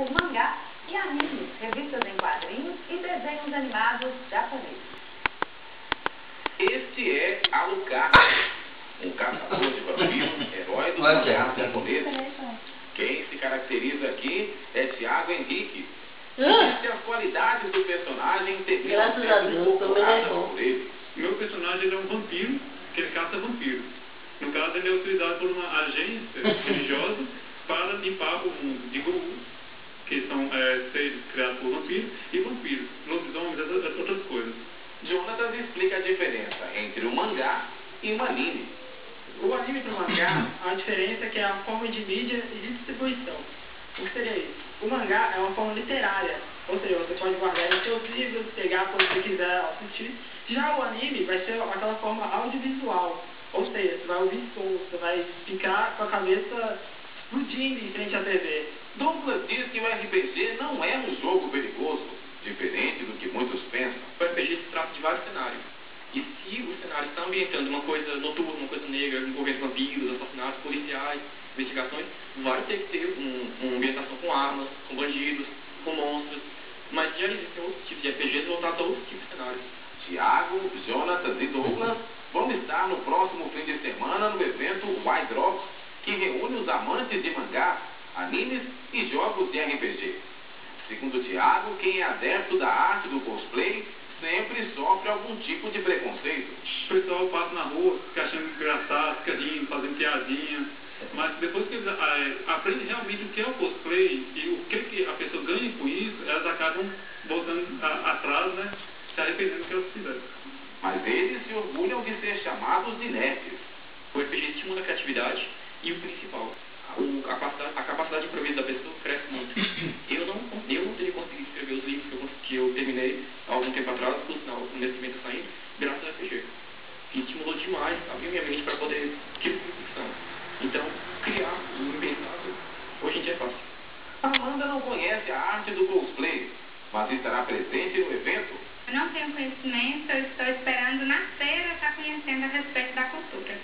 O mangá e anime, revistas em quadrinhos e desenhos animados japoneses. Este é Alucard, um caçador de vampiros, herói do mangá japonês. Quem se caracteriza aqui é Thiago Henrique. Disse as qualidades do personagem terminam sendo incorporadas por ele. Meu personagem ele é um vampiro, que ele caça vampiros. No caso, ele é utilizado por uma agência religiosa para limpar o mundo de gurus, que são seres criados por vampiros, e vampiros, lobisomens, outras coisas. Jonatas explica a diferença entre o mangá e o anime. O anime para o mangá, a diferença é que é a forma de mídia e de distribuição. O que seria isso? O mangá é uma forma literária, ou seja, você pode guardar em seus livros, pegar quando você quiser assistir. Já o anime vai ser aquela forma audiovisual, ou seja, você vai ouvir sons, você vai ficar com a cabeça explodindo em frente à TV. Douglas diz que o RPG não é um jogo perigoso, diferente do que muitos pensam. O RPG se trata de vários cenários. E se o cenário está ambientando uma coisa noturna, uma coisa negra, envolvendo vampiros, assassinatos, policiais, investigações, vai ter que ter uma ambientação com armas, com bandidos, com monstros. Mas já existem outros tipos de RPGs voltados a outros tipos de cenários. Thiago, Jonatas e Douglas vão estar no próximo fim de semana no evento White Drops, que reúne os amantes de mangá, animes e jogos de RPG. Segundo Thiago, quem é adepto da arte do cosplay sempre sofre algum tipo de preconceito. O pessoal passa na rua, fica achando engraçado, fica rindo, fazendo piadinha, mas depois que eles aprendem realmente o que é o cosplay e o que a pessoa ganha com isso, elas acabam voltando atrás, né, se arrependendo do que elas fizeram. Mas eles se orgulham de ser chamados de nerds. O RPG estimula a criatividade e o principal, a capacidade de improviso da pessoa cresce muito. Eu não teria conseguido escrever os livros que eu terminei há algum tempo atrás, por sinal, o mês que vem está saindo, graças ao RPG. Que estimulou demais, abriu minha mente para poder escrever ficção. Então, criar o impensável, hoje em dia é fácil. Amanda não conhece a arte do cosplay, mas estará presente no evento. Eu não tenho conhecimento, eu estou esperando na feira estar conhecendo a respeito da cultura.